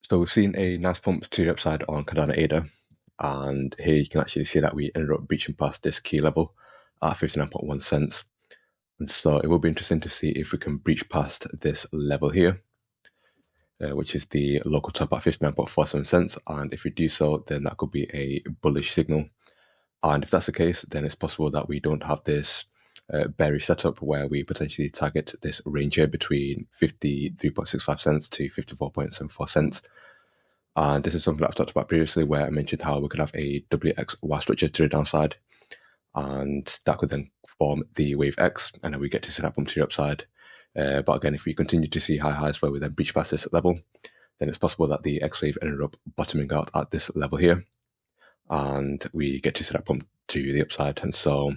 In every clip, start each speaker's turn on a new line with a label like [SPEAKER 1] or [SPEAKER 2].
[SPEAKER 1] So we've seen a nice pump to the upside on Cardano ADA, and here you can actually see that we ended up breaching past this key level at 59.1 cents. And so it will be interesting to see if we can breach past this level here, which is the local top at 59.47 cents. And if we do so, then that could be a bullish signal. And if that's the case, then it's possible that we don't have this bearish setup where we potentially target this range here between 53.65 cents to 54.74 cents. And this is something that I've talked about previously, where I mentioned how we could have a WXY structure to the downside, and that could then form the wave X, and then we get to see that bump to the upside. But again, if we continue to see high highs where we then breach past this level, then it's possible that the X wave ended up bottoming out at this level here, and we get to see that bump to the upside. And so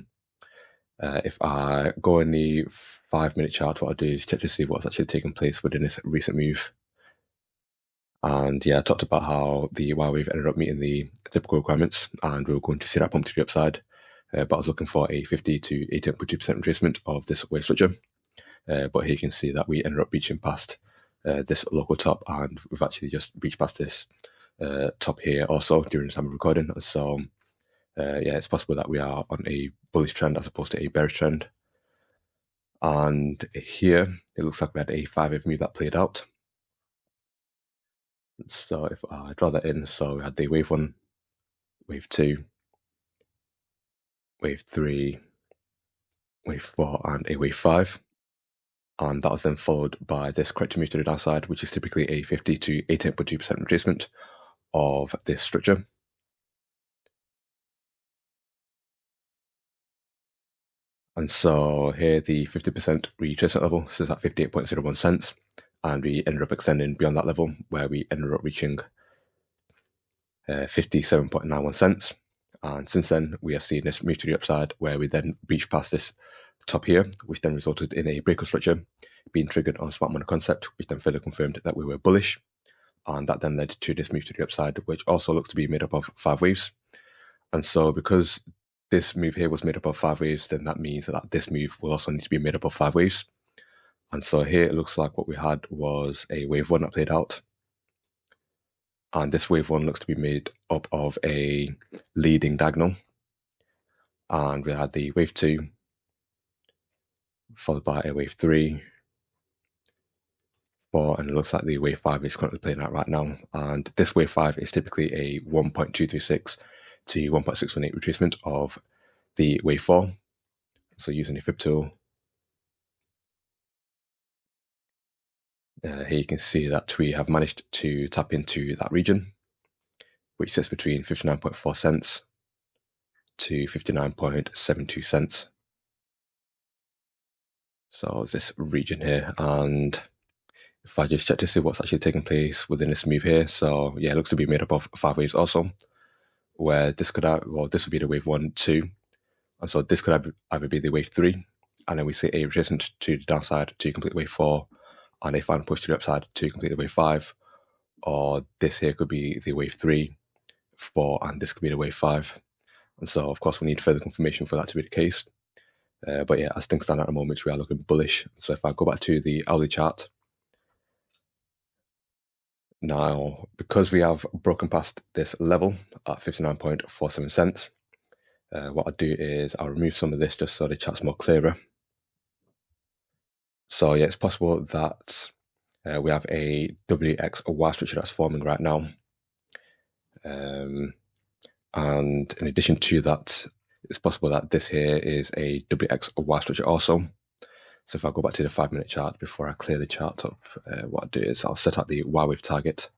[SPEAKER 1] if I go in the 5-minute chart, what I'll do is check to see what's actually taken place within this recent move. And yeah, I talked about how the Y wave ended up meeting the typical requirements, and we were going to see that pump to the upside. But I was looking for a 50 to 80.2% retracement of this wave structure. But here you can see that we ended up reaching past this local top, and we've actually just reached past this top here also during the time of recording. So yeah, it's possible that we are on a bullish trend as opposed to a bearish trend. And here it looks like we had a 5-wave move that played out. So if I draw that in, so we had the wave 1, wave 2, wave 3, wave 4, and a wave 5. And that was then followed by this corrective move to the downside, which is typically a 50 to 18.2% retracement of this structure. And so here the 50% retracement level sits at 58.01 cents, and we ended up extending beyond that level where we ended up reaching 57.91 cents. And since then, we have seen this move to the upside where we then reached past this top here, which then resulted in a breakout structure being triggered on smart money concept, which then further confirmed that we were bullish. And that then led to this move to the upside, which also looks to be made up of 5 waves. And so because this move here was made up of 5 waves, then that means that this move will also need to be made up of 5 waves. And so here it looks like what we had was a wave 1 that played out. And this wave 1 looks to be made up of a leading diagonal. And we had the wave 2, followed by a wave 3, 4, and it looks like the wave 5 is currently playing out right now. And this wave 5 is typically a 1.236 to 1.618 retracement of the wave 4. So using the fib tool, here you can see that we have managed to tap into that region, which sits between 59.4 cents to 59.72 cents. So this region here, and if I just check to see what's actually taking place within this move here, so yeah, it looks to be made up of 5 waves also, where this could have, well, this would be the wave 1, 2, and so this could either be the wave 3, and then we see a retracement to the downside to complete wave 4, and a final push to the upside to complete the wave 5, or this here could be the wave 3, 4, and this could be the wave 5. And so, of course, we need further confirmation for that to be the case. But yeah, as things stand at the moment, we are looking bullish. So if I go back to the hourly chart, now, because we have broken past this level at 59.47 cents, what I'll do is I'll remove some of this just so the chart's more clearer. So yeah, it's possible that we have a WXY structure that's forming right now. And in addition to that, it's possible that this here is a WXY structure also. So if I go back to the 5-minute chart before I clear the chart up, what I'll do is I'll set up the Y wave target.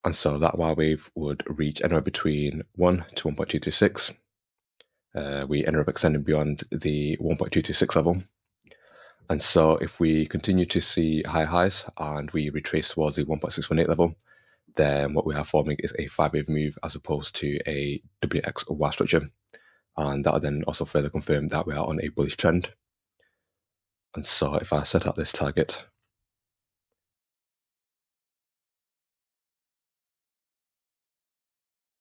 [SPEAKER 1] And so that Y wave would reach anywhere between 1 to 1.226. We ended up extending beyond the 1.226 level. And so if we continue to see high highs and we retrace towards the 1.618 level, then what we are forming is a 5-wave move as opposed to a WXY structure. And that will then also further confirm that we are on a bullish trend. And so if I set up this target,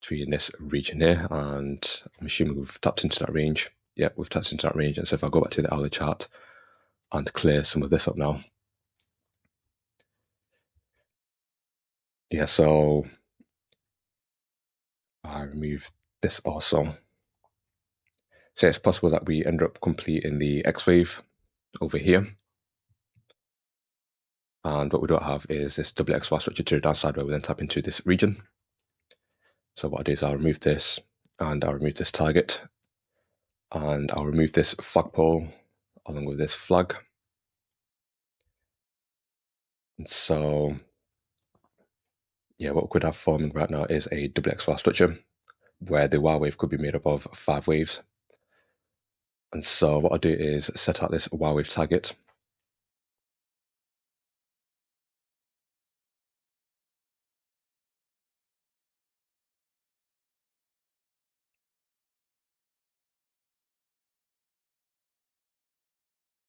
[SPEAKER 1] between this region here, and I'm assuming we've tapped into that range. Yep, we've tapped into that range. And so if I go back to the hourly chart and clear some of this up now, yeah, so I remove this also. So it's possible that we end up completing the X wave over here. And what we don't have is this WXY structure to the downside where we then tap into this region. So what I'll do is I'll remove this, and I'll remove this target, and I'll remove this flagpole along with this flag. And so yeah, what we could have forming right now is a WXY structure where the Y wave could be made up of 5 waves. And so what I'll do is set out this Y wave target.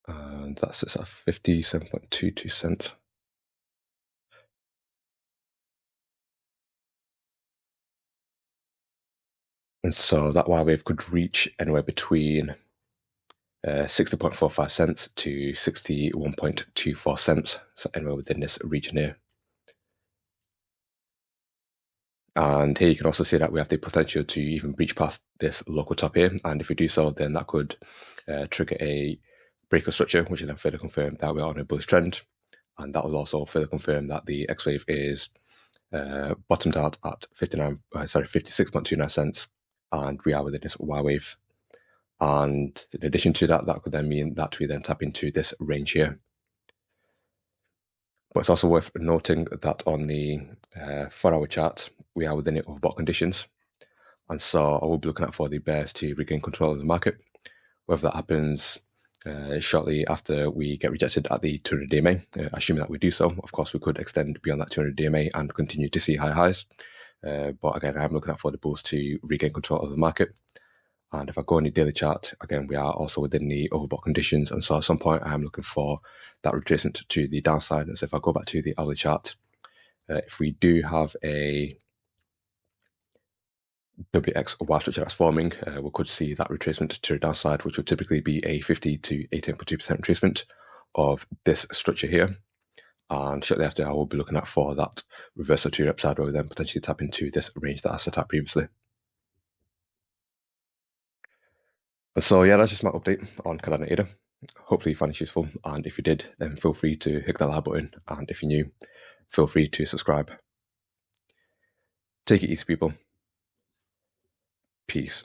[SPEAKER 1] And that sits at 57.22 cents. And so that Y wave could reach anywhere between 60.45 cents to 61.24 cents. So anywhere within this region here. And here you can also see that we have the potential to even breach past this local top here. And if we do so, then that could trigger a breaker structure, which will then further confirm that we are on a bullish trend. And that will also further confirm that the X wave is bottomed out at 56.29 cents. And we are within this Y wave. And in addition to that, that could then mean that we then tap into this range here. But it's also worth noting that on the 4-hour chart, we are within the overbought conditions. And so I will be looking out for the bears to regain control of the market. Whether that happens shortly after we get rejected at the 200 DMA, assuming that we do so, of course, we could extend beyond that 200 DMA and continue to see high highs. But again, I'm looking out for the bulls to regain control of the market. And if I go on the daily chart, again, we are also within the overbought conditions. And so at some point, I'm looking for that retracement to the downside. And so if I go back to the hourly chart, if we do have a WXY structure that's forming, we could see that retracement to the downside, which would typically be a 50 to 18.2% retracement of this structure here. And shortly after, I will be looking at for that reversal to the upside, where we then potentially tap into this range that I set out previously. So yeah, that's just my update on Cardano ADA. Hopefully you found it useful, and if you did, then feel free to hit that like button, and if you're new, feel free to subscribe. Take it easy, people. Peace.